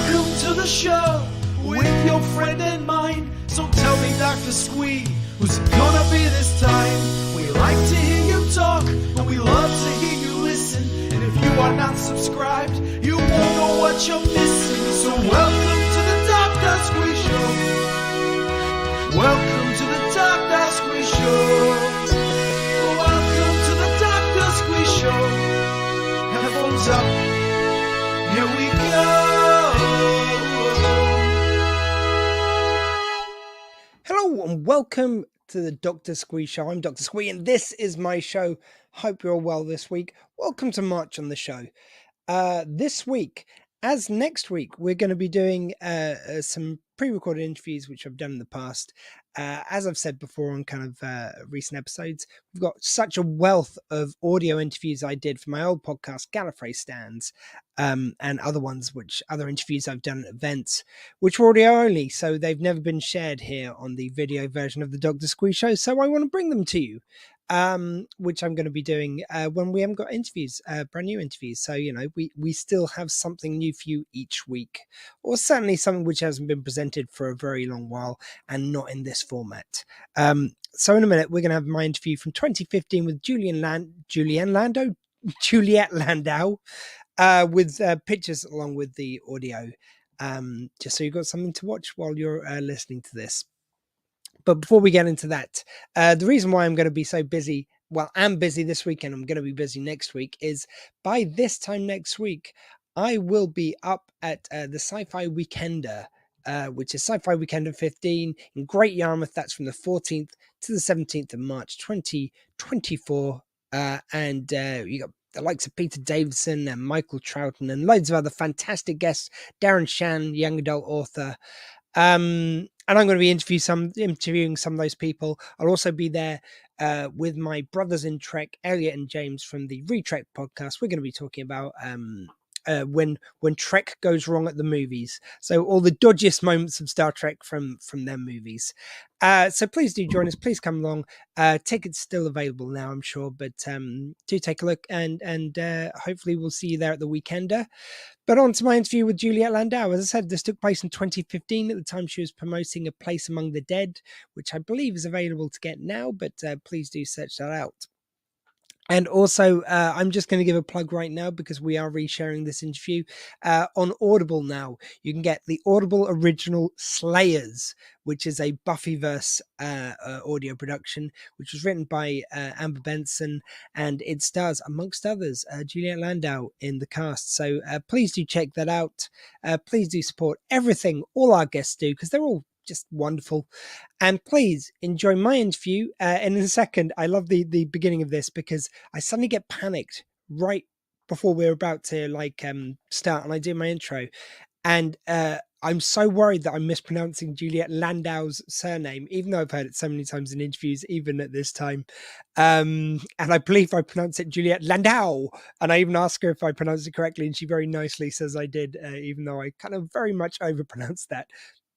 Welcome to the show with your friend and mine. So tell me, Dr. Squee, who's it gonna be this time? We like to hear you talk, and we love to hear you listen. And if you are not subscribed, you won't know what you're missing. So welcome to the Dr. Squee Show. Welcome to the Dr. Squee Show. Welcome to the Dr. Squee Show. Headphones up. Here we go. Hello and welcome to the Dr. Squee Show. I'm Dr. Squee and this is my show. Hope you're all well this week. Welcome to March on the show. This week, as next week, we're going to be doing some pre-recorded interviews, which I've done in the past. As I've said before on kind of recent episodes, we've got such a wealth of audio interviews I did for my old podcast, Gallifrey Stands, and other ones, other interviews I've done at events, which were audio only, so they've never been shared here on the video version of the Dr. Squee Show, so I want to bring them to you. Which I'm going to be doing when we haven't got interviews, brand new interviews. So, you know, we still have something new for you each week, or certainly something which hasn't been presented for a very long while and not in this format. So in a minute, we're going to have my interview from 2015 with Juliet Landau, with pictures along with the audio, just so you've got something to watch while you're listening to this. But before we get into that, the reason why I'm going to be so busy, well, I'm busy this weekend, I'm going to be busy next week, is by this time next week, I will be up at the Sci-Fi Weekender, which is Sci-Fi Weekender 15 in Great Yarmouth. That's from the 14th to the 17th of March, 2024. And you got the likes of Peter Davison and Michael Troughton and loads of other fantastic guests, Darren Shan, young adult author. And I'm going to be interviewing some of those people. I'll also be there with my brothers in Trek, Elliot and James from the Retrek podcast. We're going to be talking about when Trek goes wrong at the movies. So all the dodgiest moments of Star Trek from their movies. So please do join us. Please come along. Tickets still available now, I'm sure, but do take a look and hopefully we'll see you there at the Weekender. But on to my interview with Juliet Landau. As I said, this took place in 2015. At the time, she was promoting A Place Among the Dead, which I believe is available to get now, but please do search that out. And also, I'm just going to give a plug right now because we are resharing this interview on Audible now. You can get the Audible original Slayers, which is a Buffyverse audio production, which was written by Amber Benson, and it stars, amongst others, Juliet Landau in the cast. So please do check that out. Please do support everything all our guests do because they're all just wonderful. And please enjoy my interview. And in a second, I love the beginning of this because I suddenly get panicked right before we're about to start and I do my intro. And I'm so worried that I'm mispronouncing Juliet Landau's surname, even though I've heard it so many times in interviews, even at this time. And I believe I pronounce it Juliet Landau. And I even ask her if I pronounced it correctly. And she very nicely says I did, even though I kind of very much overpronounced that.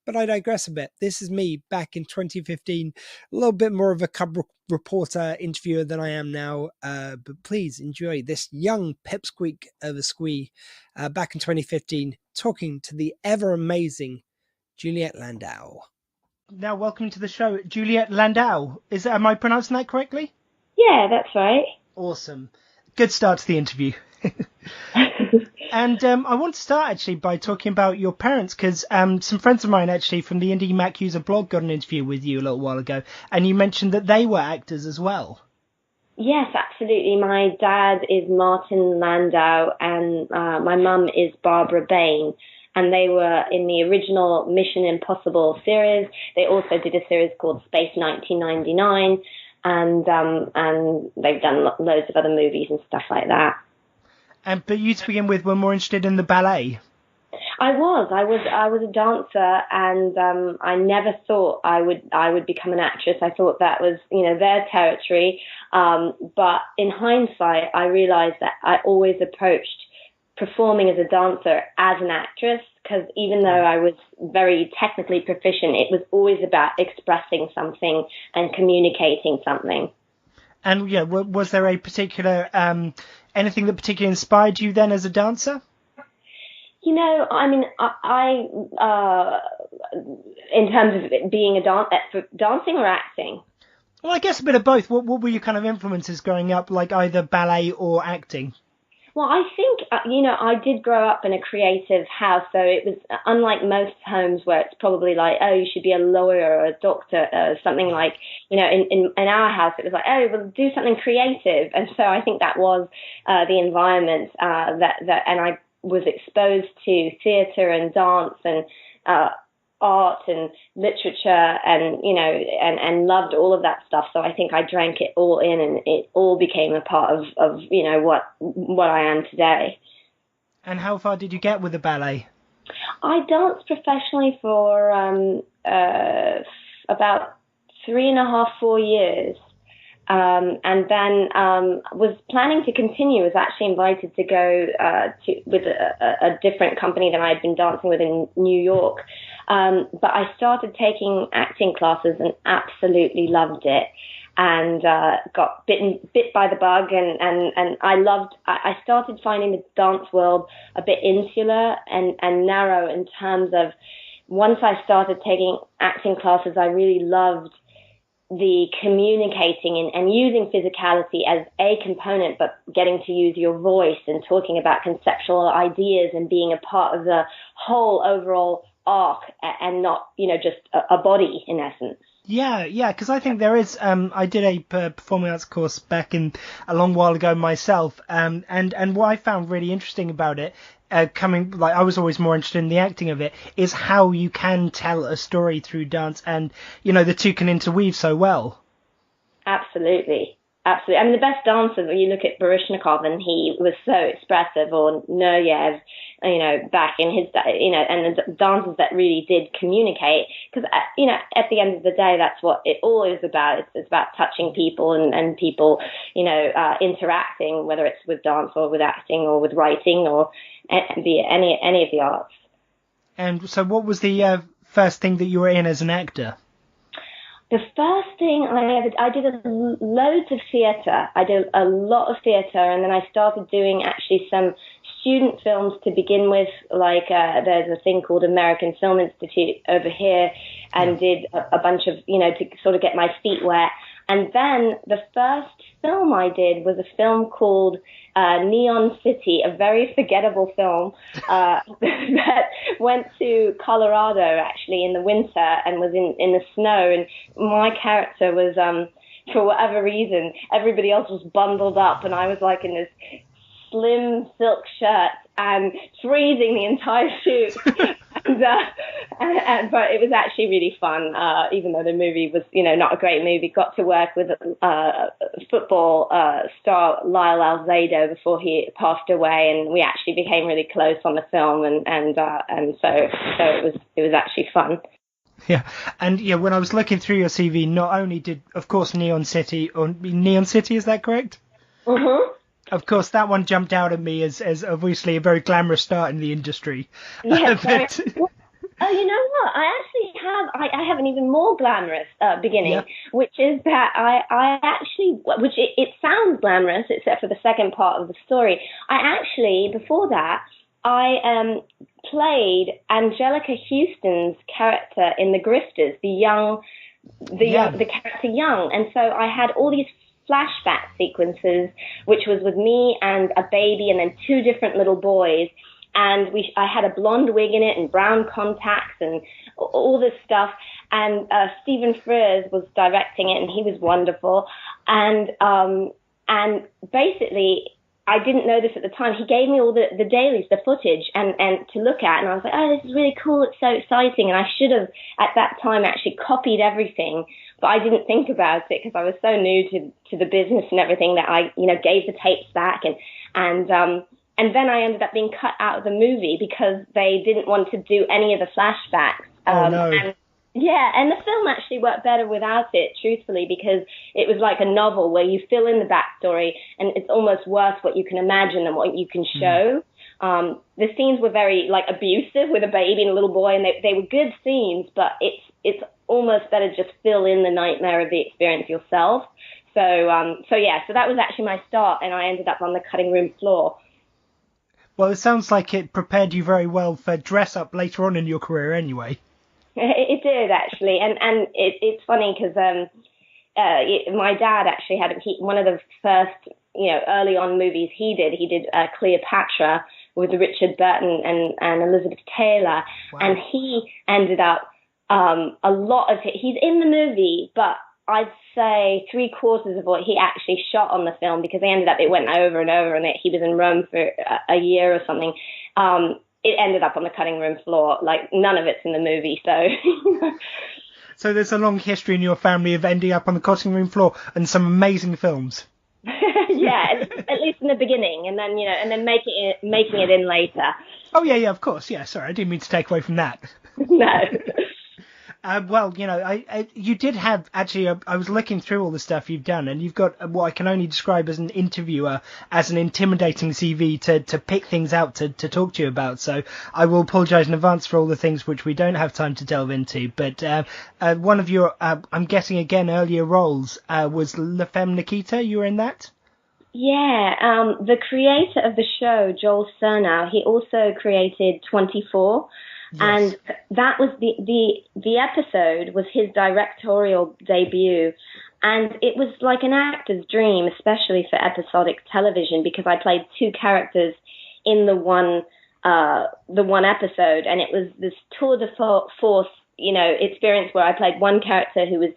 But I digress a bit. This is me back in 2015, a little bit more of a cub reporter interviewer than I am now. But please enjoy this young pipsqueak of a Squee back in 2015, talking to the ever amazing Juliet Landau. Now, welcome to the show, Juliet Landau. Am I pronouncing that correctly? Yeah, that's right. Awesome. Good start to the interview. And I want to start actually by talking about your parents, because some friends of mine actually from the Indie Mac User blog got an interview with you a little while ago, and you mentioned that they were actors as well. Yes, absolutely. My dad is Martin Landau and my mum is Barbara Bain, and they were in the original Mission Impossible series. They also did a series called Space 1999, and they've done loads of other movies and stuff like that. But you, to begin with, were more interested in the ballet. I was a dancer, and I never thought I would become an actress. I thought that was, their territory. But in hindsight, I realized that I always approached performing as a dancer as an actress, because even though I was very technically proficient, it was always about expressing something and communicating something. And yeah, was there a particular anything that particularly inspired you then as a dancer? You know, I mean, in terms of it being dancing or acting. Well, I guess a bit of both. What were your kind of influences growing up, like either ballet or acting? Well, I think, I did grow up in a creative house, so it was unlike most homes where it's probably like, oh, you should be a lawyer or a doctor, something like, in our house, it was like, oh, well, do something creative. And so I think that was the environment and I was exposed to theatre and dance and art and literature and and loved all of that stuff. So I think I drank it all in, and it all became a part of what I am today. And how far did you get with the ballet? I danced professionally for about 3.5, 4 years. And then was planning to continue. Was actually invited to go with a different company than I had been dancing with in New York. But I started taking acting classes and absolutely loved it, and got bit by the bug. And I started finding the dance world a bit insular and narrow in terms of, once I started taking acting classes, I really loved the communicating and using physicality as a component, but getting to use your voice and talking about conceptual ideas and being a part of the whole overall arc, and not, just a body in essence. Yeah, because I think there is. I did a performing arts course back in a long while ago myself, and what I found really interesting about it, I was always more interested in the acting of it, is how you can tell a story through dance, and the two can interweave so well. Absolutely. I mean, the best dancers, when you look at Baryshnikov, and he was so expressive, or Nureyev, back in his, and the dancers that really did communicate, because, at the end of the day, that's what it all is about. It's about touching people and people, interacting, whether it's with dance or with acting or with writing or any of the arts. And so what was the first thing that you were in as an actor? The first thing I did loads of theatre. I did a lot of theatre, and then I started doing actually some student films to begin with, like there's a thing called American Film Institute over here, and did a bunch of, to sort of get my feet wet. And then the first film I did was a film called Neon City, a very forgettable film that went to Colorado actually in the winter and was in the snow. And my character was, for whatever reason, everybody else was bundled up, and I was like in this slim silk shirt and freezing the entire shoot. But it was actually really fun, even though the movie was, not a great movie. Got to work with football star Lyle Alzado before he passed away, and we actually became really close on the film, and so it was actually fun. Yeah, and when I was looking through your CV, not only did, of course, Neon City, is that correct? Mm-hmm. Of course, that one jumped out at me as obviously a very glamorous start in the industry. Yeah, oh, you know what? I have an even more glamorous beginning, which is that I actually, which it sounds glamorous except for the second part of the story. I actually, before that, I played Angelica Houston's character in The Grifters, the character Young, and so I had all these flashback sequences, which was with me and a baby and then two different little boys. And I had a blonde wig in it and brown contacts and all this stuff. And Stephen Frears was directing it, and he was wonderful. And basically, I didn't know this at the time. He gave me all the dailies, the footage, and to look at. And I was like, oh, this is really cool. It's so exciting. And I should have, at that time, actually copied everything. But I didn't think about it because I was so new to the business and everything that I, gave the tapes back. And then I ended up being cut out of the movie because they didn't want to do any of the flashbacks. Oh, no. And the film actually worked better without it, truthfully, because it was like a novel where you fill in the backstory, and it's almost worse what you can imagine than what you can show. The scenes were very abusive with a baby and a little boy, and they were good scenes, but it's almost better to just fill in the nightmare of the experience yourself. So that was actually my start, and I ended up on the cutting room floor. Well, it sounds like it prepared you very well for dress up later on in your career anyway. It did, actually. And it's funny because my dad actually had one of the first, early on movies he did Cleopatra with Richard Burton and Elizabeth Taylor. Wow. And he ended up, a lot of it, he's in the movie, but I'd say 3/4 of what he actually shot on the film, because it went over and over, and he was in Rome for a year or something. It ended up on the cutting room floor. Like, none of it's in the movie, so... So there's a long history in your family of ending up on the cutting room floor and some amazing films. Yeah, at least in the beginning, and then making it in later. Oh, yeah, of course. Yeah, sorry, I didn't mean to take away from that. No. Well, you did have, actually, I was looking through all the stuff you've done, and you've got what I can only describe as an interviewer, as an intimidating CV to pick things out to talk to you about. So I will apologise in advance for all the things which we don't have time to delve into. But one of your, I'm guessing again, earlier roles was La Femme Nikita. You were in that? Yeah, the creator of the show, Joel Surnow, he also created 24. Yes. And that was the episode was his directorial debut, and it was like an actor's dream, especially for episodic television, because I played two characters in the one episode, and it was this tour de force, experience where I played one character who was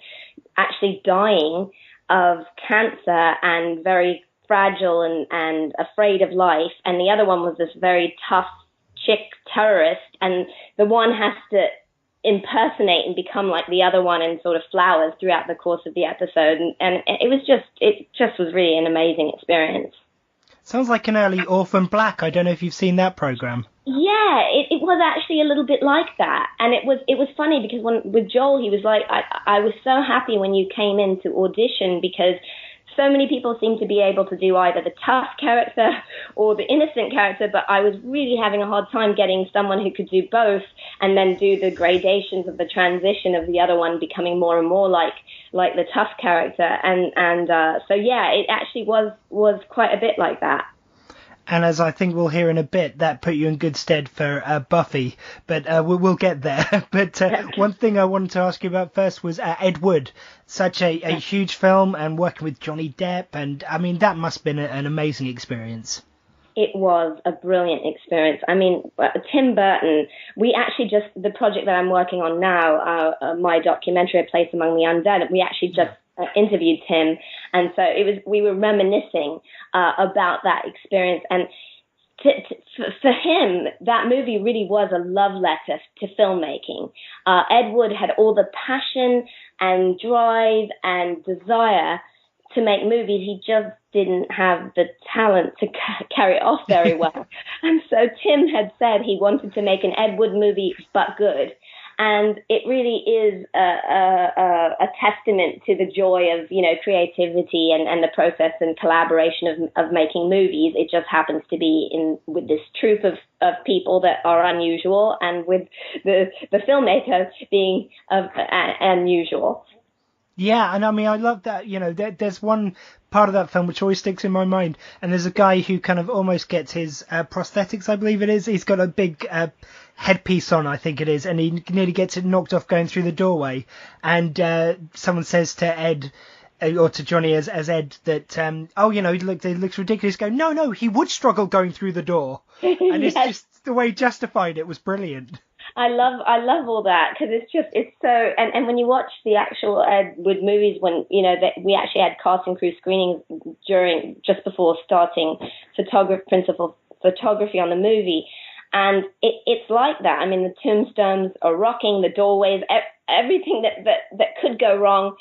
actually dying of cancer and very fragile and afraid of life, and the other one was this very tough chick terrorist, and the one has to impersonate and become like the other one in sort of flowers throughout the course of the episode, and it just was really an amazing experience. Sounds like an early Orphan Black. I don't know if you've seen that program. Yeah, it was actually a little bit like that, and it was funny because with Joel, he was like, I was so happy when you came in to audition, because so many people seem to be able to do either the tough character or the innocent character, but I was really having a hard time getting someone who could do both and then do the gradations of the transition of the other one becoming more and more like the tough character. And so, yeah, it actually was quite a bit like that. And as I think we'll hear in a bit, that put you in good stead for Buffy, but we'll get there. But one thing I wanted to ask you about first was Ed Wood, such a huge film, and working with Johnny Depp, and I mean, that must have been an amazing experience. It was a brilliant experience. I mean, Tim Burton, we actually the project that I'm working on now, my documentary, A Place Among the Undead, we actually just interviewed Tim, and so we were reminiscing about that experience, and for him, that movie really was a love letter to filmmaking. Ed Wood had all the passion and drive and desire to make movies. He just didn't have the talent to carry it off very well. And so Tim had said he wanted to make an Ed Wood movie, but good. And it really is a testament to the joy of, creativity and the process and collaboration of making movies. It just happens to be with this troupe of people that are unusual, and with the filmmaker being unusual. Yeah, and I mean, I love that, there's one part of that film which always sticks in my mind, and there's a guy who kind of almost gets his prosthetics, I believe it is. He's got a big headpiece on, I think it is, and he nearly gets it knocked off going through the doorway, and someone says to Ed, or to Johnny as Ed, that, he looks ridiculous. Go, no, he would struggle going through the door. And it's just the way he justified it was brilliant. I love all that, because it's so, and when you watch the actual Ed Wood movies, when we actually had cast and crew screenings just before starting principal photography on the movie, and it's like that. I mean, the tombstones are rocking, the doorways, everything that could go wrong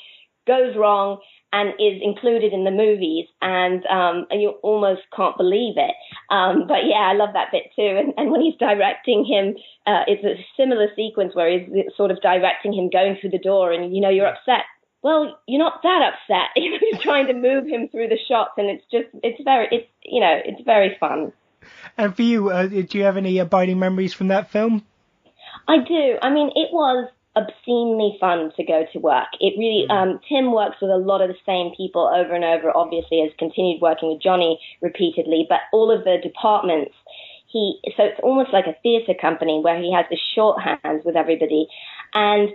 goes wrong and is included in the movies, and you almost can't believe it. But yeah, I love that bit too. And when he's directing him, it's a similar sequence where he's sort of directing him going through the door, and you're upset. Well, you're not that upset. He's trying to move him through the shots, and it's very fun. And for you, do you have any abiding memories from that film? I do. I mean, it was obscenely fun to go to work. It really, Tim works with a lot of the same people over and over, obviously has continued working with Johnny repeatedly, but all of the departments so it's almost like a theatre company where he has the shorthands with everybody. And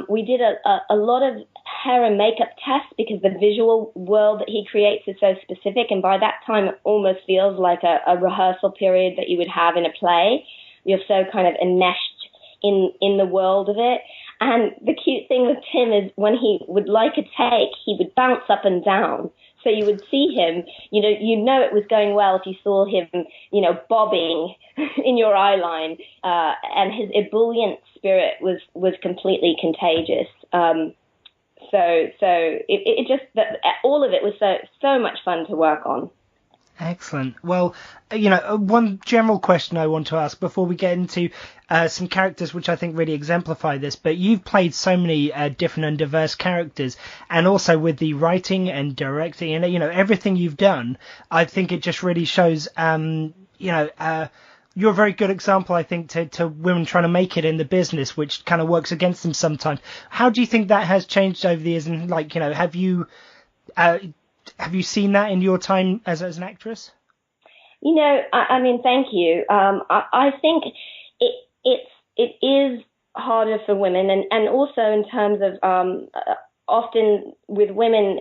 we did a lot of hair and makeup tests because the visual world that he creates is so specific. And by that time, it almost feels like a rehearsal period that you would have in a play. You're so kind of enmeshed in the world of it. And the cute thing with Tim is when he would like a take, he would bounce up and down. So you would see him, you know it was going well if you saw him, bobbing in your eye line. And his ebullient spirit was completely contagious. So it just, all of it was so much fun to work on. Excellent. Well, one general question I want to ask before we get into some characters which I think really exemplify this, but you've played so many different and diverse characters, and also with the writing and directing and, everything you've done, I think it just really shows, you're a very good example, I think, to women trying to make it in the business, which kind of works against them sometimes. How do you think that has changed over the years? And have you seen that in your time as an actress? I mean, thank you. I think it is harder for women, and also in terms of often with women,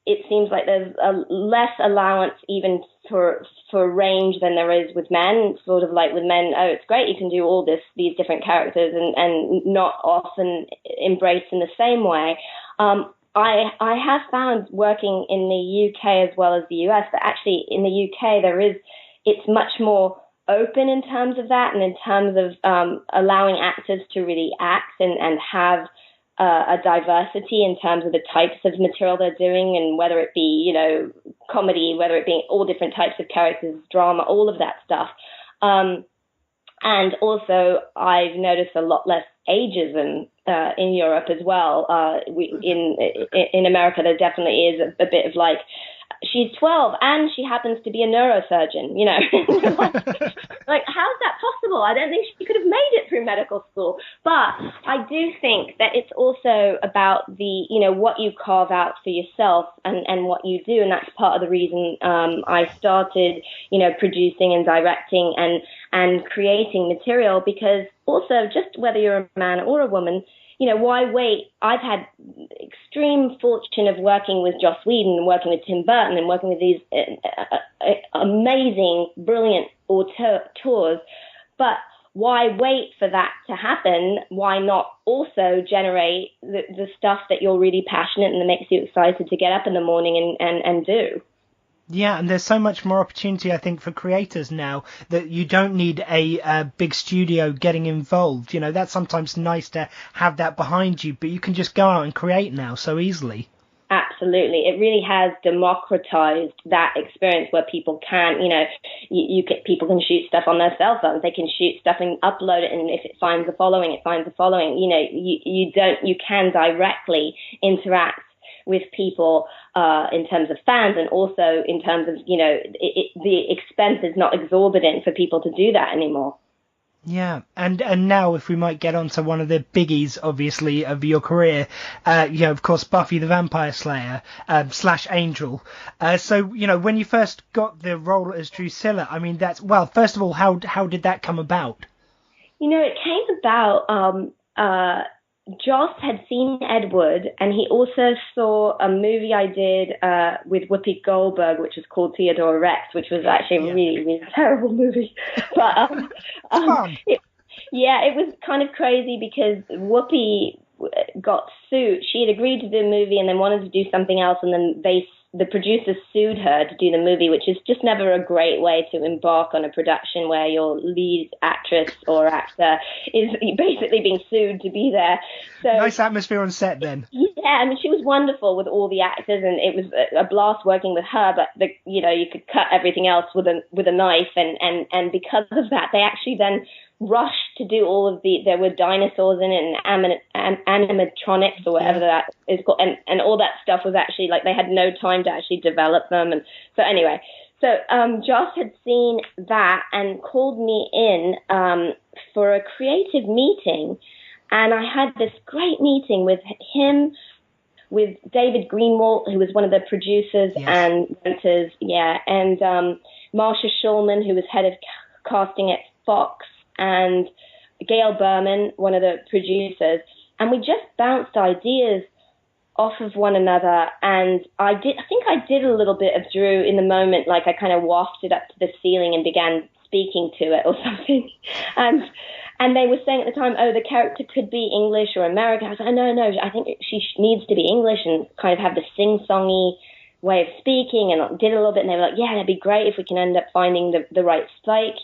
it seems like there's a less allowance even for range than there is with men. Sort of like with men, oh, it's great, you can do all these different characters, and not often embraced in the same way. I have found working in the UK as well as the US that actually in the UK it's much more open in terms of that, and in terms of allowing actors to really act and have a diversity in terms of the types of material they're doing, and whether it be, comedy, whether it be all different types of characters, drama, all of that stuff. And also I've noticed a lot less ageism in Europe as well. In America, there definitely is a bit of like, she's 12 and she happens to be a neurosurgeon, like how's that possible? I don't think she could have made it through medical school. But I do think that it's also about the, what you carve out for yourself and what you do. And that's part of the reason I started, producing and directing and creating material, because also just whether you're a man or a woman, why wait? I've had extreme fortune of working with Joss Whedon and working with Tim Burton and working with these amazing, brilliant auteurs. But why wait for that to happen? Why not also generate the stuff that you're really passionate and that makes you excited to get up in the morning and do? Yeah, and there's so much more opportunity, I think, for creators now that you don't need a big studio getting involved. That's sometimes nice to have that behind you, but you can just go out and create now so easily. Absolutely. It really has democratized that experience where people can, people can shoot stuff on their cell phones. They can shoot stuff and upload it, and if it finds a following, it finds a following. You can directly interact with people in terms of fans, and also in terms of, the expense is not exorbitant for people to do that anymore. Yeah, and now if we might get on to one of the biggies, obviously, of your career, of course, Buffy the Vampire Slayer / Angel. So, when you first got the role as Drusilla, I mean, first of all, how did that come about? It came about, Joss had seen Ed Wood, and he also saw a movie I did with Whoopi Goldberg, which was called Theodore Rex, which was actually a really, really terrible movie. But it was kind of crazy because Whoopi got sued. She had agreed to do the movie and then wanted to do something else, and then the producers sued her to do the movie, which is just never a great way to embark on a production where your lead actress or actor is basically being sued to be there. So nice atmosphere on set then. Yeah, I mean, she was wonderful with all the actors, and it was a blast working with her, but you could cut everything else with a knife, and because of that, they actually then rushed to do all of there were dinosaurs in it and animatronics or whatever that is called, and all that stuff was actually like they had no time to actually develop them. And so anyway, Joss had seen that and called me in for a creative meeting, and I had this great meeting with him, with David Greenwalt, who was one of the producers and writers, and Marsha Shulman, who was head of casting at Fox and Gail Berman, one of the producers, and we just bounced ideas off of one another. And I think I did a little bit of Drew in the moment, like I kind of wafted up to the ceiling and began speaking to it or something. And they were saying at the time, oh, the character could be English or American. I was like, no, I think she needs to be English and kind of have the sing-songy way of speaking, and did a little bit, and they were like, yeah, that'd be great if we can end up finding the right Spike,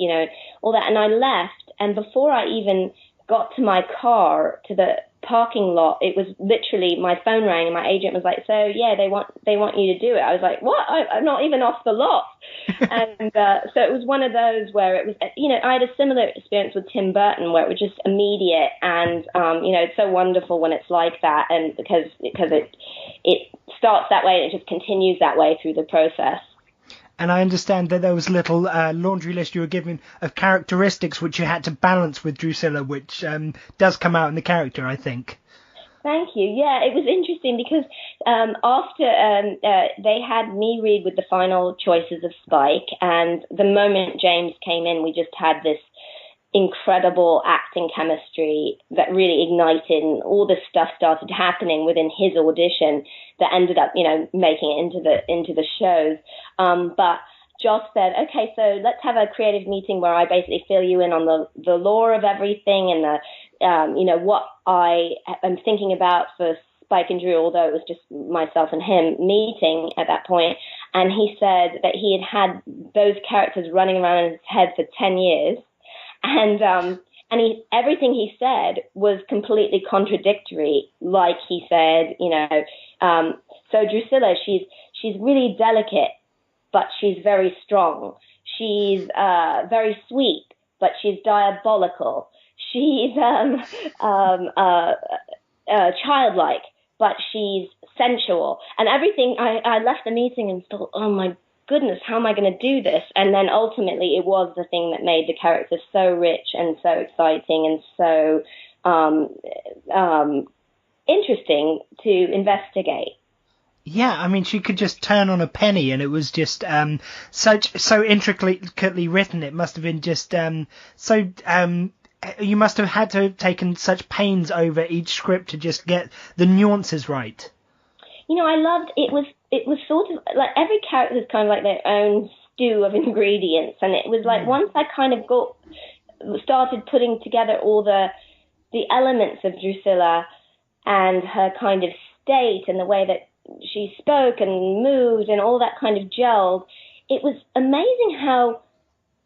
all that. And I left, and before I even got to my car, to the parking lot, it was literally, my phone rang and my agent was like, so yeah, they want you to do it. I was like, what? I'm not even off the lot. And so it was one of those where it was, I had a similar experience with Tim Burton where it was just immediate, and it's so wonderful when it's like that, and because it starts that way and it just continues that way through the process. And I understand that there was a little laundry list you were given of characteristics which you had to balance with Drusilla, which does come out in the character, I think. Thank you. Yeah, it was interesting because after they had me read with the final choices of Spike, and the moment James came in, we just had this incredible acting chemistry that really ignited, and all this stuff started happening within his audition that ended up, making it into the shows. But Joss said, okay, so let's have a creative meeting where I basically fill you in on the lore of everything and what I am thinking about for Spike and Drew, although it was just myself and him meeting at that point. And he said that he had those characters running around in his head for 10 years. And everything he said was completely contradictory. Like he said, so Drusilla, she's really delicate, but she's very strong. She's very sweet, but she's diabolical. She's childlike, but she's sensual. And everything, I left the meeting and thought, oh my goodness, how am I going to do this? And then ultimately it was the thing that made the character so rich and so exciting and so interesting to investigate. Yeah, I mean, she could just turn on a penny, and it was just so intricately written. It must have been just you must have had to have taken such pains over each script to just get the nuances right. I loved it was sort of like every character is kind of like their own stew of ingredients, and it was like once I kind of started putting together all the elements of Drusilla and her kind of state and the way that she spoke and moved and all that kind of gelled, it was amazing how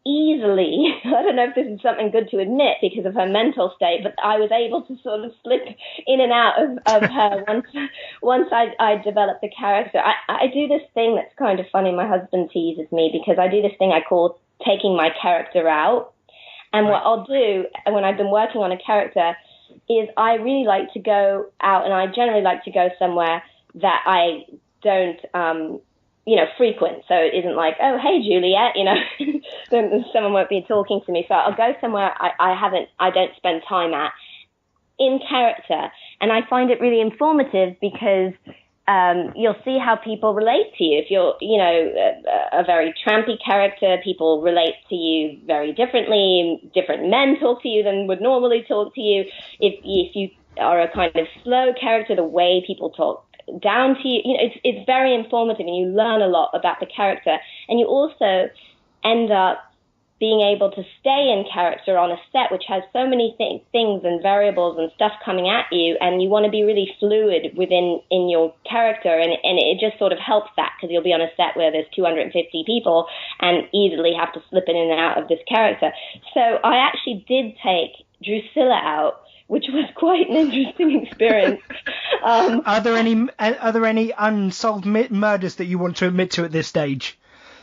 easily, I don't know if this is something good to admit because of her mental state, but I was able to sort of slip in and out of her once I developed the character. I do this thing that's kind of funny. My husband teases me because I do this thing I call taking my character out. And what I'll do when I've been working on a character is I really like to go out, and I generally like to go somewhere that I don't frequent. So it isn't like, oh, hey, Juliet, then someone won't be talking to me. So I'll go somewhere I don't spend time at in character. And I find it really informative because you'll see how people relate to you. If you're, a very trampy character, people relate to you very differently. Different men talk to you than would normally talk to you. If you are a kind of slow character, the way people talk down to you, it's very informative, and you learn a lot about the character, and you also end up being able to stay in character on a set which has so many things and variables and stuff coming at you, and you want to be really fluid in your character, and it just sort of helps that because you'll be on a set where there's 250 people and easily have to slip in and out of this character. So I actually did take Drusilla out, which was quite an interesting experience. Are there any unsolved murders that you want to admit to at this stage?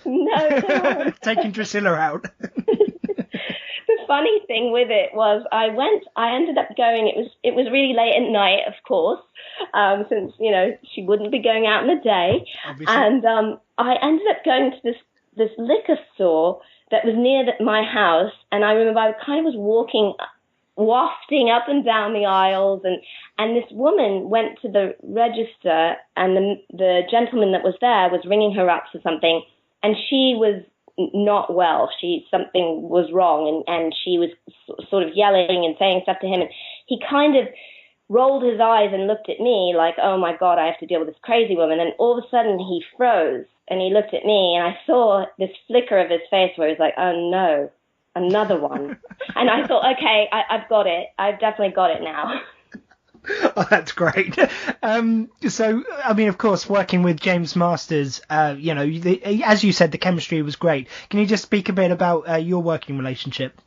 No. Taking Drusilla out. The funny thing with it was I ended up going, it was really late at night, of course, since, she wouldn't be going out in the day. Obviously. And I ended up going to this liquor store that was near my house. And I remember I kind of was wafting up and down the aisles, and this woman went to the register, and the gentleman that was there was ringing her up for something, and she was not well. Something was wrong, and she was sort of yelling and saying stuff to him, and he kind of rolled his eyes and looked at me like, oh my God, I have to deal with this crazy woman. And all of a sudden he froze and he looked at me, and I saw this flicker of his face where he was like, oh no, another one. And I thought, okay, I've got it. I've definitely got it now. Oh, that's great. So, I mean, of course, working with James Masters, as you said, the chemistry was great. Can you just speak a bit about your working relationship?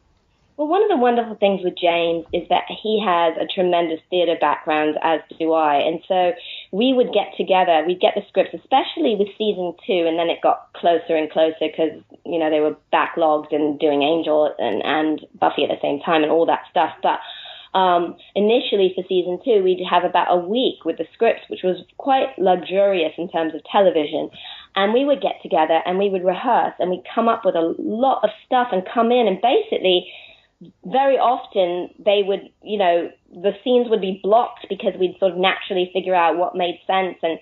Well, one of the wonderful things with James is that he has a tremendous theatre background, as do I. And so we would get together, we'd get the scripts, especially with season 2, and then it got closer and closer because, they were backlogged and doing Angel and Buffy at the same time and all that stuff. But initially for season 2, we'd have about a week with the scripts, which was quite luxurious in terms of television. And we would get together and we would rehearse and we'd come up with a lot of stuff and come in, and basically very often they would, the scenes would be blocked because we'd sort of naturally figure out what made sense and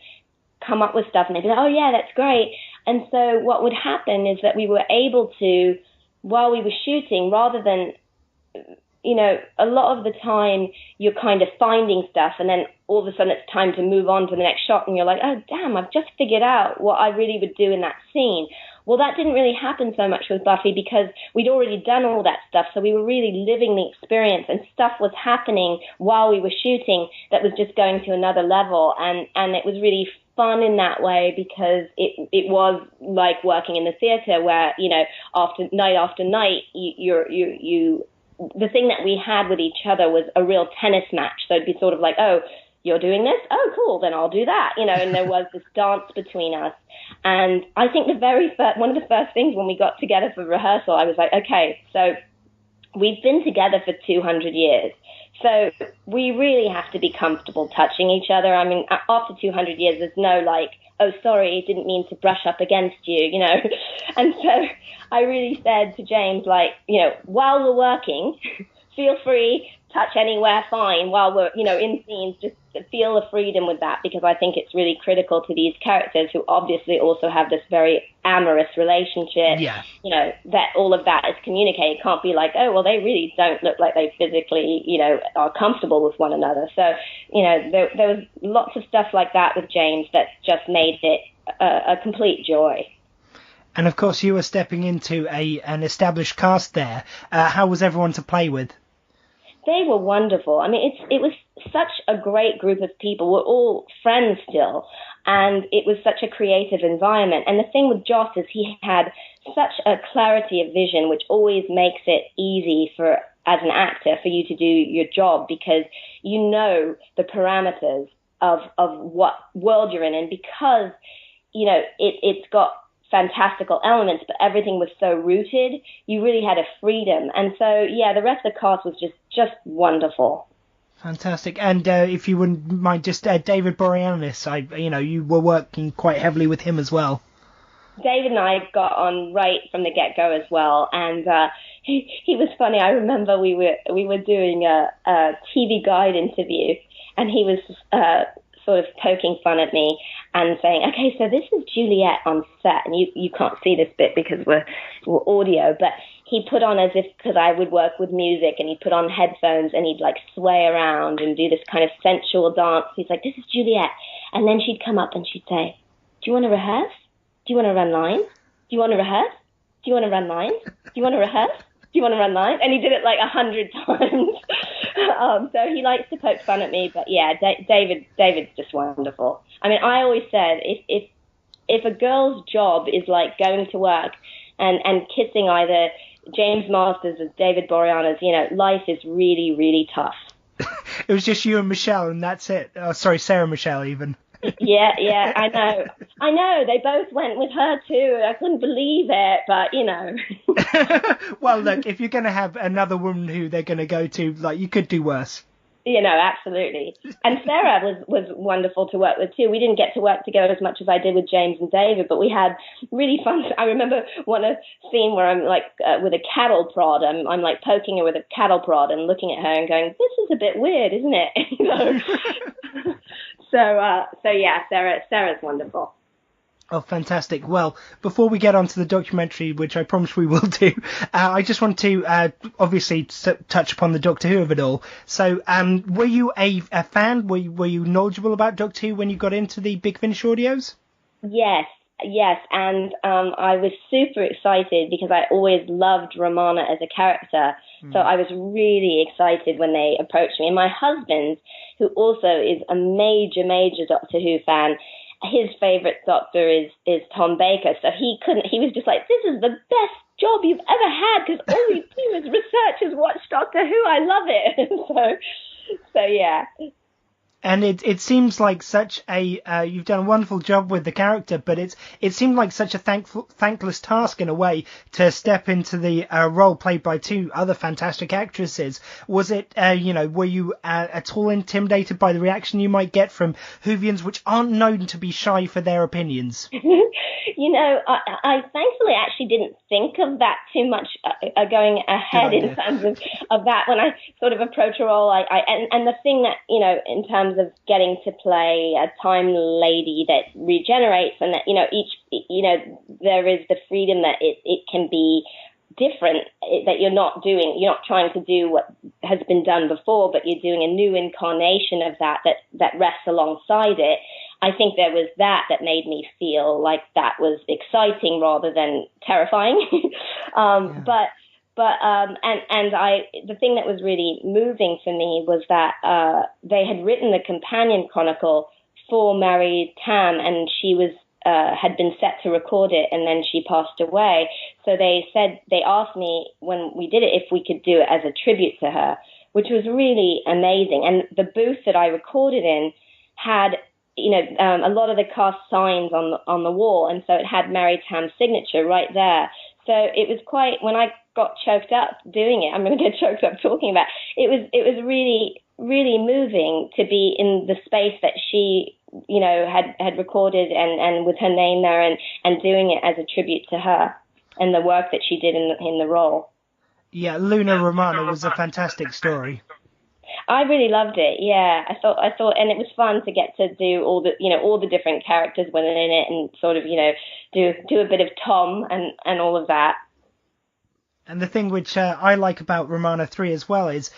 come up with stuff, and they'd be like, oh yeah, that's great. And so what would happen is that we were able to, while we were shooting, rather than, a lot of the time you're kind of finding stuff and then all of a sudden it's time to move on to the next shot and you're like, oh damn, I've just figured out what I really would do in that scene. Well, that didn't really happen so much with Buffy because we'd already done all that stuff. So we were really living the experience, and stuff was happening while we were shooting that was just going to another level. And it was really fun in that way because it was like working in the theater where, after night, you the thing that we had with each other was a real tennis match. So it'd be sort of like, oh, you're doing this? Oh, cool, then I'll do that. And there was this dance between us. And I think one of the first things when we got together for rehearsal, I was like, okay, so we've been together for 200 years. So we really have to be comfortable touching each other. I mean, after 200 years, there's no like, oh, sorry, didn't mean to brush up against you, And so I really said to James, like, while we're working, feel free, touch anywhere, fine. While we're, in scenes, just feel the freedom with that, because I think it's really critical to these characters who obviously also have this very amorous relationship. Yeah. That all of that is communicated. It can't be like, oh, well, they really don't look like they physically, are comfortable with one another. So, there was lots of stuff like that with James that just made it a complete joy. And of course, you were stepping into an established cast there. How was everyone to play with? They were wonderful. I mean, it was such a great group of people. We're all friends still, and it was such a creative environment. And the thing with Joss is he had such a clarity of vision, which always makes it easy as an actor, for you to do your job, because you know the parameters of what world you're in, and because it's got fantastical elements, but everything was so rooted, you really had a freedom. And so, yeah, the rest of the cast was just wonderful. Fantastic. And if you wouldn't mind, just David Boreanaz, you were working quite heavily with him as well. David and I got on right from the get-go as well, and he was funny. I remember we were doing a TV Guide interview, and he was sort of poking fun at me and saying, okay, so this is Juliet on set, and you can't see this bit because we're audio, but he put on as if, because I would work with music, and he'd put on headphones and he'd like sway around and do this kind of sensual dance. He's like, this is Juliet. And then she'd come up and she'd say, do you want to rehearse? Do you want to run lines? Do you want to rehearse? Do you want to run lines? Do you want to rehearse? Do you want to run lines? And he did it like 100 times. So he likes to poke fun at me, but yeah, David's just wonderful. I mean, I always said if a girl's job is like going to work and kissing either James Masters or David Boreanaz, life is really, really tough. It was just you and Michelle, and that's it. Oh, sorry, Sarah Michelle even. Yeah, I know. They both went with her too. I couldn't believe it, but Well, look, if you're going to have another woman who they're going to go to, like, you could do worse. Absolutely. And Sarah was wonderful to work with too. We didn't get to work together as much as I did with James and David, but we had really fun. I remember one scene where I'm like with a cattle prod. I'm like poking her with a cattle prod and looking at her and going, "This is a bit weird, isn't it?" So yeah, Sarah's wonderful. Oh, fantastic. Well, before we get on to the documentary, which I promise we will do, I just want to obviously touch upon the Doctor Who of it all. So, were you a fan? Were you knowledgeable about Doctor Who when you got into the Big Finish audios? Yes, and I was super excited because I always loved Romana as a character. So I was really excited when they approached me. And my husband, who also is a major Doctor Who fan, his favorite Doctor is Tom Baker. So he was just like, this is the best job you've ever had because all we do is research and watch Doctor Who. I love it. So yeah. And it seems like such a you've done a wonderful job with the character, but it seemed like such a thankless task in a way to step into the role played by two other fantastic actresses. Was it were you at all intimidated by the reaction you might get from Whovians, which aren't known to be shy for their opinions? I thankfully actually didn't think of that too much going ahead in terms of that when I sort of approach a role. And the thing that, in terms of getting to play a time lady that regenerates and that, there is the freedom that it can be different, that you're not trying to do what has been done before, but you're doing a new incarnation of that rests alongside it. I think there was that made me feel like that was exciting rather than terrifying. But the thing that was really moving for me was that they had written the companion chronicle for Mary Tam, and she was had been set to record it, and then she passed away. So they asked me when we did it if we could do it as a tribute to her, which was really amazing. And the booth that I recorded in had a lot of the cast signs on the wall, and so it had Mary Tam's signature right there. So it was quite, when I got choked up doing it, I'm going to get choked up talking about it, it was really, really moving to be in the space that she, had recorded and with her name there and doing it as a tribute to her and the work that she did in the role. Yeah, Luna Romana was a fantastic story. I really loved it. Yeah, I thought, and it was fun to get to do all the different characters within it, and sort of, do a bit of Tom and all of that. And the thing which I like about Romana 3 as well is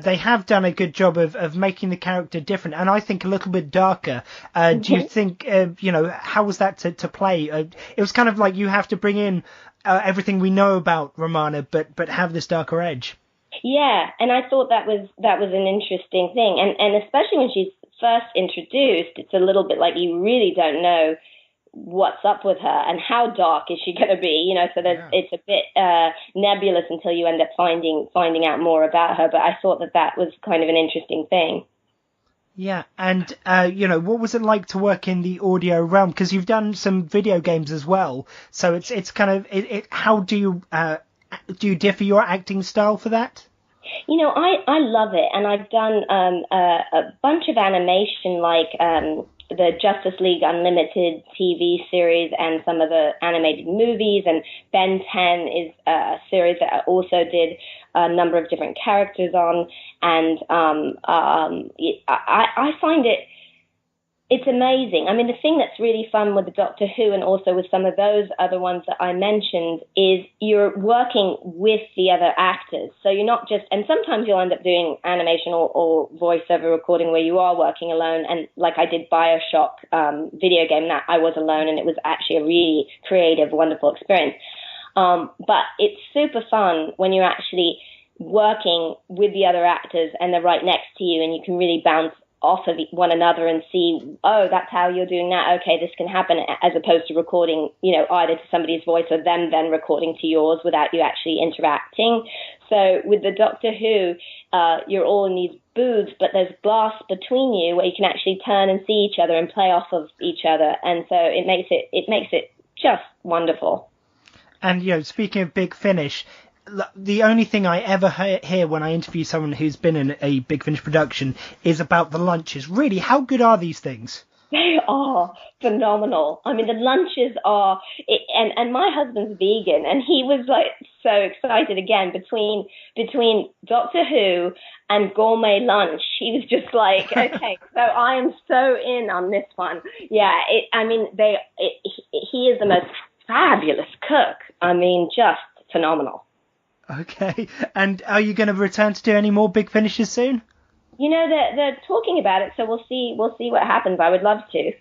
they have done a good job of making the character different, and I think a little bit darker. Do you think, how was that to play? It was kind of like you have to bring in everything we know about Romana, but have this darker edge. Yeah, and I thought that was an interesting thing, and especially when she's first introduced, it's a little bit like you really don't know what's up with her and how dark is she going to be, so it's a bit nebulous until you end up finding out more about her. But I thought that was kind of an interesting thing. Yeah, and what was it like to work in the audio realm? Because you've done some video games as well, so it's kind of how do you differ your acting style for that? I love it, and I've done a bunch of animation, like the Justice League Unlimited TV series and some of the animated movies, and Ben 10 is a series that I also did a number of different characters on, and I find it's amazing. I mean, the thing that's really fun with the Doctor Who and also with some of those other ones that I mentioned is you're working with the other actors. So you're not just, and sometimes you'll end up doing animation or voiceover recording where you are working alone. And like I did BioShock video game, that I was alone, and it was actually a really creative, wonderful experience. But it's super fun when you're actually working with the other actors and they're right next to you, and you can really bounce off of one another and see, oh, that's how you're doing that. Okay, this can happen, as opposed to recording, either to somebody's voice or them then recording to yours without you actually interacting. So with the Doctor Who, you're all in these booths, but there's glass between you where you can actually turn and see each other and play off of each other. And so it makes it just wonderful. And, speaking of Big Finish, the only thing I ever hear when I interview someone who's been in a Big Finish production is about the lunches. Really, how good are these things? They are phenomenal. I mean, the lunches are, and my husband's vegan, and he was like so excited again between Doctor Who and gourmet lunch. He was just like, okay, so I am so in on this one. Yeah, he is the most fabulous cook. I mean, just phenomenal. Okay. And are you going to return to do any more big finishes soon? You know, they're talking about it, so we'll see what happens. I would love to.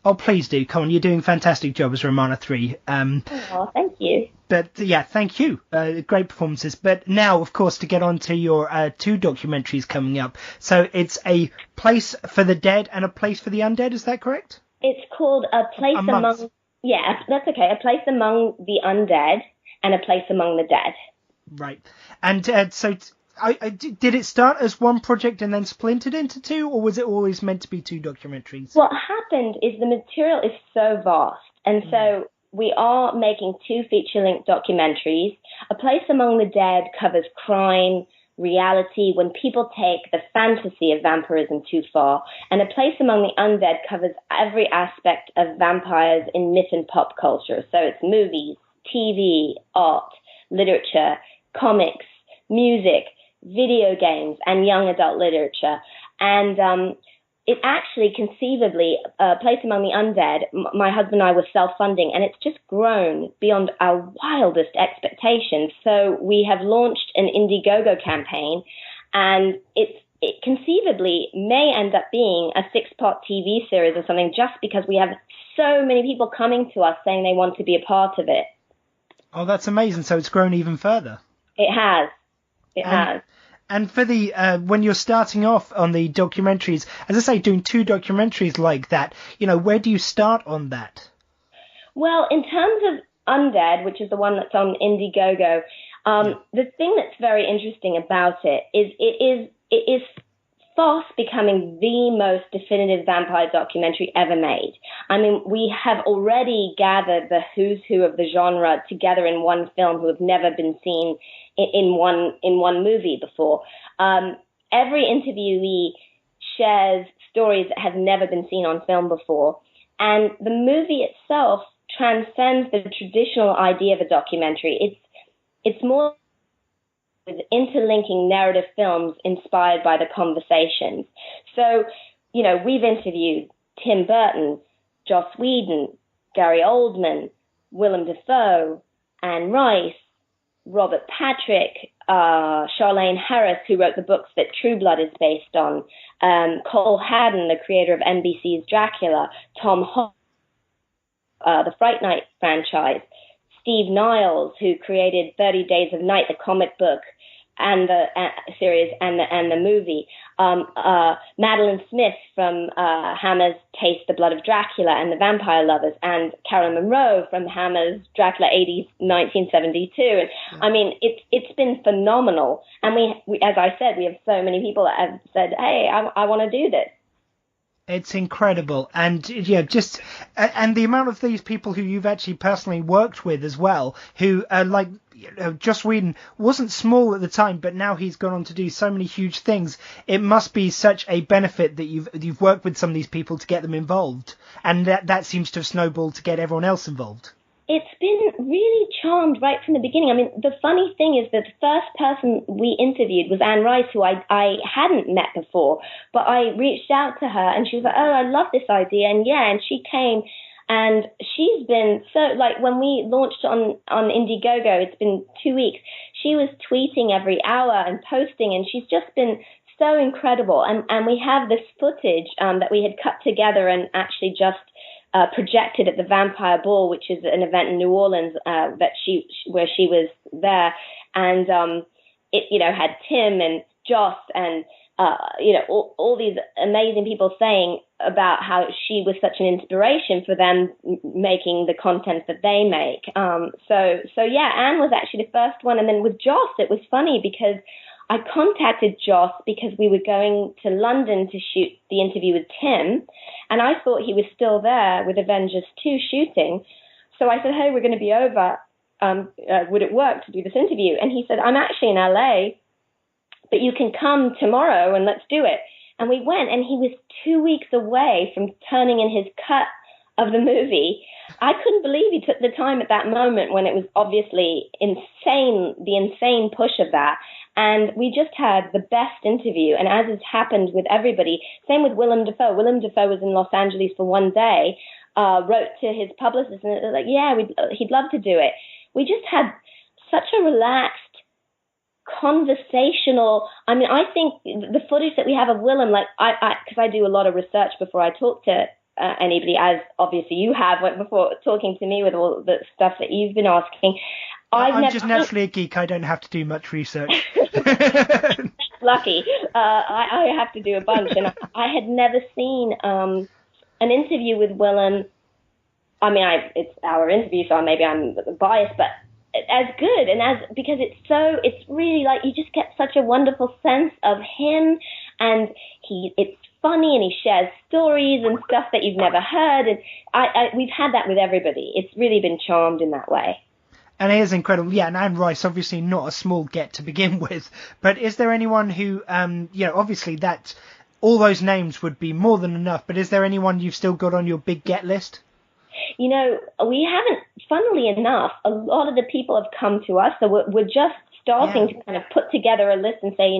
Oh, please do. Come on, you're doing a fantastic job as Romana 3. Oh, thank you. But yeah, thank you. Great performances. But now, of course, to get on to your 2 documentaries coming up. So it's A Place for the Dead and A Place for the Undead, is that correct? It's called A Place Among... Yeah, that's okay. A Place Among the Undead and A Place Among the Dead. Right. And so... did it start as one project and then splintered into 2, or was it always meant to be 2 documentaries? What happened is the material is so vast, and so we are making 2 feature-length documentaries. A Place Among the Dead covers crime, reality, when people take the fantasy of vampirism too far, and A Place Among the Undead covers every aspect of vampires in myth and pop culture. So it's movies, TV, art, literature, comics, music, video games, and young adult literature. And it actually, conceivably, Place Among the Undead, my husband and I were self-funding, and it's just grown beyond our wildest expectations. So we have launched an Indiegogo campaign, and it conceivably may end up being a 6-part TV series or something, just because we have so many people coming to us saying they want to be a part of it. Oh, that's amazing. So it's grown even further. It has. It has. And for the when you're starting off on the documentaries, as I say, doing 2 documentaries like that, where do you start on that? Well, in terms of Undead, which is the one that's on Indiegogo, the thing that's very interesting about it is it is fast becoming the most definitive vampire documentary ever made. I mean, we have already gathered the who's who of the genre together in one film who have never been seen in one movie before. Every interviewee shares stories that have never been seen on film before, and the movie itself transcends the traditional idea of a documentary. It's more with interlinking narrative films inspired by the conversations. So, we've interviewed Tim Burton, Joss Whedon, Gary Oldman, Willem Dafoe, Anne Rice, Robert Patrick, Charlaine Harris, who wrote the books that True Blood is based on, Cole Haddon, the creator of NBC's Dracula, Tom Holland, the Fright Night franchise, Steve Niles, who created 30 Days of Night, the comic book, and the series and the movie, Madeline Smith from Hammer's Taste the Blood of Dracula and the Vampire Lovers, and Carolyn Monroe from Hammer's Dracula 80s 1972. And I mean, it's been phenomenal. And we, as I said, we have so many people that have said, "Hey, I want to do this." It's incredible. And and the amount of these people who you've actually personally worked with as well, who Joss Whedon wasn't small at the time, but now he's gone on to do so many huge things. It must be such a benefit that you've worked with some of these people to get them involved, and that seems to have snowballed to get everyone else involved. It's been really charmed right from the beginning. I mean, the funny thing is that the first person we interviewed was Anne Rice, who I hadn't met before, but I reached out to her and she was like, "Oh, I love this idea." And she came, and she's been so, when we launched on Indiegogo, it's been 2 weeks, she was tweeting every hour and posting, and she's just been so incredible. And we have this footage that we had cut together and actually just projected at the Vampire Ball, which is an event in New Orleans where she was there, and it had Tim and Joss and all these amazing people saying about how she was such an inspiration for them making the content that they make. So Anne was actually the first one, and then with Joss, it was funny because I contacted Joss because we were going to London to shoot the interview with Tim, and I thought he was still there with Avengers 2 shooting. So I said, "Hey, we're going to be over. Would it work to do this interview?" And he said, "I'm actually in LA, but you can come tomorrow and let's do it." And we went, and he was 2 weeks away from turning in his cut of the movie. I couldn't believe he took the time at that moment when it was obviously insane, the insane push of that. And we just had the best interview. And as has happened with everybody, same with Willem Dafoe. Willem Dafoe was in Los Angeles for one day, wrote to his publicist, and they're like, yeah, he'd love to do it. We just had such a relaxed, conversational. I mean, I think the footage that we have of Willem, like because I do a lot of research before I talk to anybody, as obviously you have before talking to me with all the stuff that you've been asking. I'm just naturally a geek. I don't have to do much research. Lucky. I have to do a bunch, and I had never seen an interview with Willem. I mean, it's our interview, so maybe I'm biased, but as good, and because it's really like you just get such a wonderful sense of him, and it's funny, and he shares stories and stuff that you've never heard, and we've had that with everybody. It's really been charmed in that way. And it is incredible. Yeah, and Anne Rice, obviously not a small get to begin with, but is there anyone who, obviously that all those names would be more than enough, but is there anyone you've still got on your big get list? We haven't, funnily enough, a lot of the people have come to us, so we're just starting to kind of put together a list and say,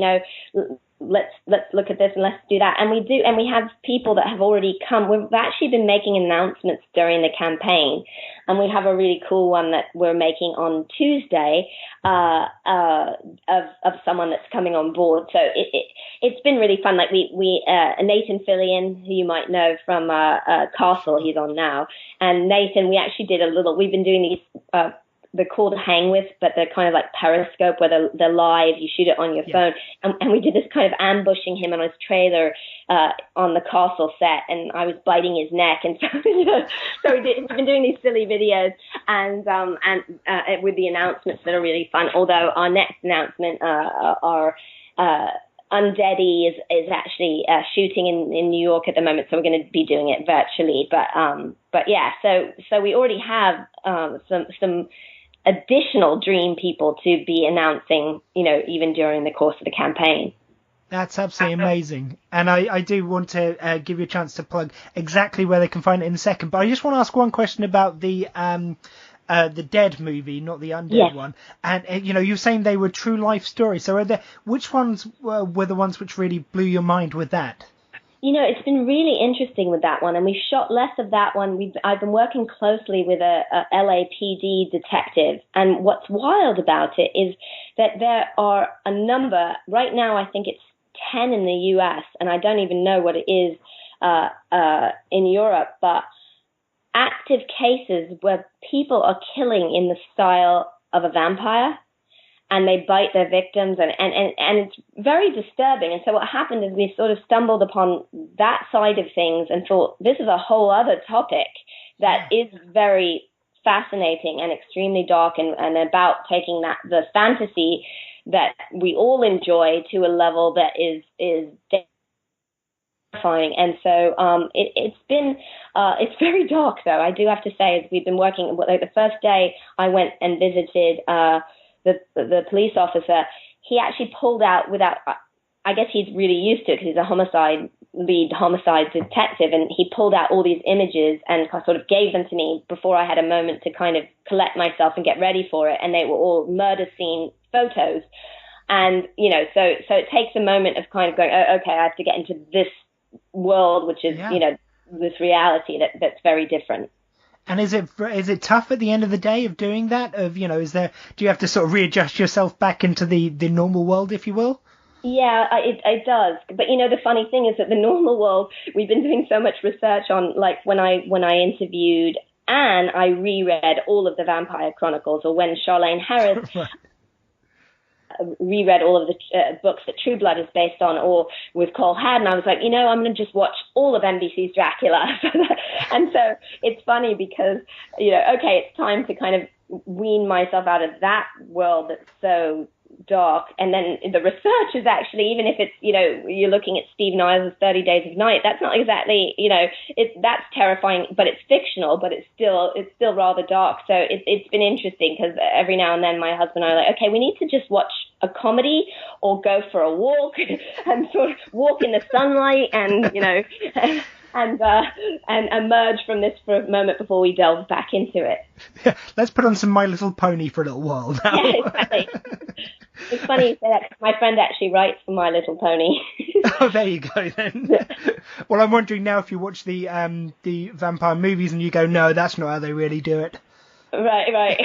let's look at this and let's do that. And we have people that have already come. We've actually been making announcements during the campaign, and we have a really cool one that we're making on Tuesday of someone that's coming on board. So it's been really fun. Like we Nathan Fillion, who you might know from Castle, he's on now, and Nathan, we actually did we've been doing these. They're called Hang With, but they're kind of like Periscope, where they're live. You shoot it on your phone. And we did this kind of ambushing him on his trailer on the Castle set, and I was biting his neck. And so we've been doing these silly videos and with the announcements that are really fun. Although our next announcement are Undeady is actually shooting in New York at the moment, so we're going to be doing it virtually. But yeah, so we already have some additional dream people to be announcing, even during the course of the campaign. That's absolutely amazing. And I do want to give you a chance to plug exactly where they can find it in a second. But I just want to ask one question about the Dead movie, not the Undead one. And, you're saying they were true life stories. So which ones were the ones which really blew your mind with that? It's been really interesting with that one, and we shot less of that one. I've been working closely with a LAPD detective, and what's wild about it is that there are a number, right now I think it's 10 in the US, and I don't even know what it is in Europe, but active cases where people are killing in the style of a vampire, and they bite their victims, and it's very disturbing. And so what happened is we sort of stumbled upon that side of things and thought, this is a whole other topic that is very fascinating and extremely dark, and about taking the fantasy that we all enjoy to a level that is terrifying. And so it's very dark, though. I do have to say, as we've been working, like the first day I went and visited the police officer, he actually pulled out without, I guess he's really used to it because he's a lead homicide detective, and he pulled out all these images and sort of gave them to me before I had a moment to kind of collect myself and get ready for it. And they were all murder scene photos. And, so it takes a moment of kind of going, oh, okay, I have to get into this world, which is, this reality that's very different. And is it tough at the end of the day of doing that? Do you have to sort of readjust yourself back into the normal world, if you will? Yeah, it does. But the funny thing is that the normal world, we've been doing so much research on, like when I interviewed Anne, I reread all of the Vampire Chronicles, or when Charlaine Harris reread all of the books that True Blood is based on, or with Cole Haddon, I was like, I'm going to just watch all of NBC's Dracula. And so it's funny because, okay, it's time to kind of wean myself out of that world that's so dark. And then the research is actually, even if it's, you're looking at Steve Niles' 30 Days of Night, that's not exactly, that's terrifying, but it's fictional, but it's still rather dark. So it's been interesting, because every now and then my husband and I are like, okay, we need to just watch a comedy or go for a walk and sort of walk in the sunlight and, and emerge from this for a moment before we delve back into it. Yeah, let's put on some My Little Pony for a little while now. Yeah, exactly. It's funny you say that, 'cause my friend actually writes for My Little Pony. Oh, there you go then. Well, I'm wondering now if you watch the vampire movies and you go, no, that's not how they really do it. Right.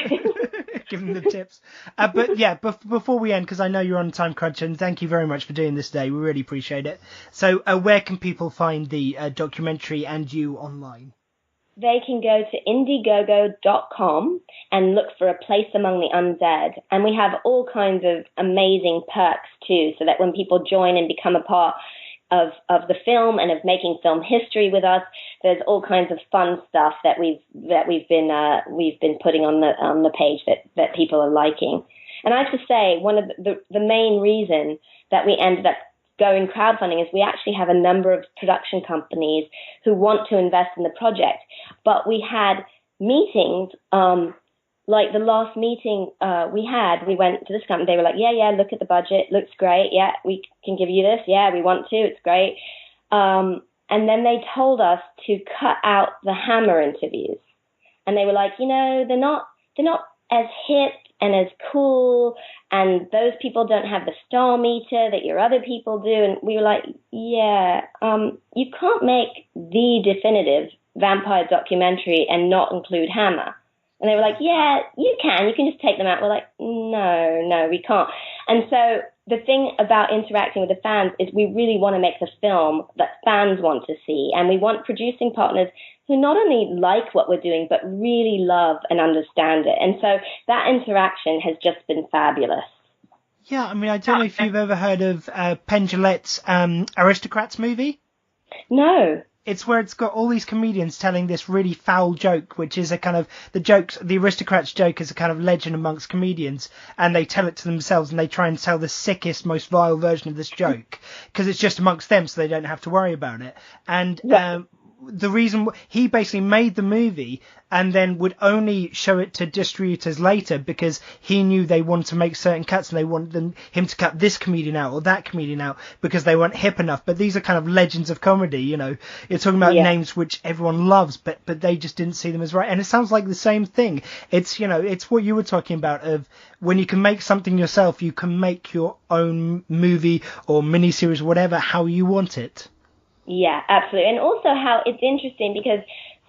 Give them the tips. But yeah, before we end, because I know you're on time crunch, and thank you very much for doing this today. We really appreciate it. So where can people find the documentary and you online? They can go to Indiegogo.com and look for A Place Among the Undead. And we have all kinds of amazing perks too, so that when people join and become a part of the film and of making film history with us, there's all kinds of fun stuff that we've been putting on the page that people are liking. And I have to say, one of the main reason that we ended up going crowdfunding is we actually have a number of production companies who want to invest in the project, but we had meetings. Like the last meeting we went to this company. They were like, yeah, look at the budget. Looks great. Yeah, we can give you this. Yeah, we want to. It's great. And then they told us to cut out the Hammer interviews. And they were like, they're not as hip and as cool. And those people don't have the star meter that your other people do. And we were like, yeah, you can't make the definitive vampire documentary and not include Hammer. And they were like, yeah, you can just take them out. We're like, no, we can't. And so the thing about interacting with the fans is we really want to make the film that fans want to see. And we want producing partners who not only like what we're doing, but really love and understand it. And so that interaction has just been fabulous. Yeah, I mean, I don't know if you've ever heard of Penn Jillette's Aristocrats movie. No. It's where it's got all these comedians telling this really foul joke, which is a kind of the Aristocrats joke is a kind of legend amongst comedians, and they tell it to themselves and they try and tell the sickest, most vile version of this joke because it's just amongst them, so they don't have to worry about it. And the reason he basically made the movie and then would only show it to distributors later because he knew they wanted to make certain cuts and they wanted him to cut this comedian out or that comedian out because they weren't hip enough. But these are kind of legends of comedy, you're talking about names which everyone loves, but they just didn't see them as right. And it sounds like the same thing. It's, it's what you were talking about of when you can make something yourself, you can make your own movie or miniseries, whatever, how you want it. Yeah, absolutely. And also how it's interesting because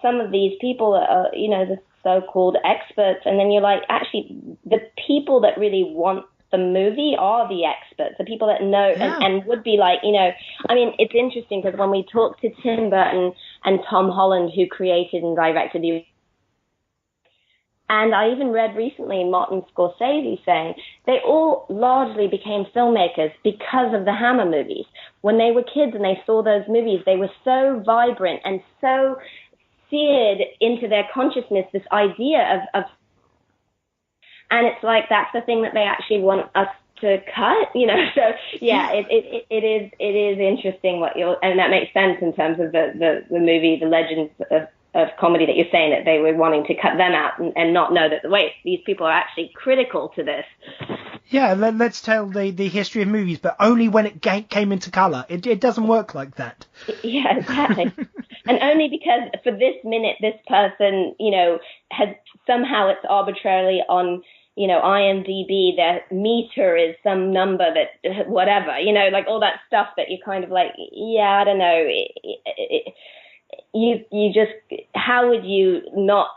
some of these people are, the so-called experts, and then you're like, actually, the people that really want the movie are the experts, the people that know and would be like, I mean, it's interesting because when we talked to Tim Burton and Tom Holland, who created and directed the and I even read recently Martin Scorsese saying they all largely became filmmakers because of the Hammer movies. When they were kids and they saw those movies, they were so vibrant and so seared into their consciousness, this idea of and it's like that's the thing that they actually want us to cut, So yeah, it is interesting and that makes sense in terms of the movie, the legends of comedy that you're saying, that they were wanting to cut them out and not know that, wait, these people are actually critical to this. Yeah, let's tell the history of movies, but only when it came into colour. It doesn't work like that. Yeah, exactly. And only because for this minute, this person, has somehow it's arbitrarily on, IMDb, their meter is some number that, whatever, like all that stuff that you're kind of like, yeah, I don't know. You just, how would you not,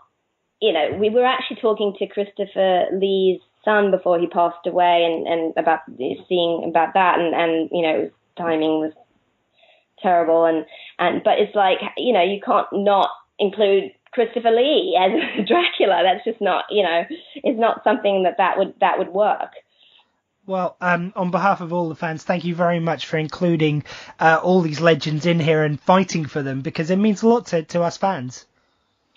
we were actually talking to Christopher Lee's son before he passed away and about seeing about that and his timing was terrible but it's like, you can't not include Christopher Lee as Dracula. That's just not, it's not something that would work. Well, on behalf of all the fans, thank you very much for including all these legends in here and fighting for them because it means a lot to us fans.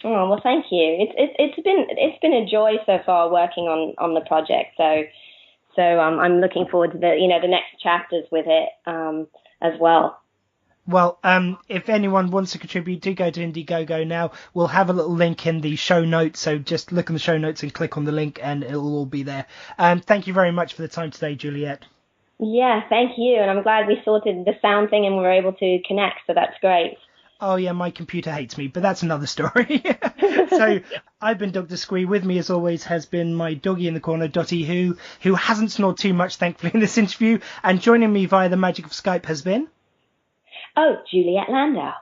Oh well, thank you. It's been a joy so far working on the project. So I'm looking forward to the next chapters with it as well. Well, if anyone wants to contribute, do go to Indiegogo now. We'll have a little link in the show notes, so just look in the show notes and click on the link, and it'll all be there. Thank you very much for the time today, Juliet. Yeah, thank you, and I'm glad we sorted the sound thing and we were able to connect, so that's great. Oh yeah, my computer hates me, but that's another story. So I've been Dr. Squee. With me, as always, has been my doggy in the corner, Dottie, who hasn't snored too much, thankfully, in this interview. And joining me via the magic of Skype has been... Oh, Juliet Landau.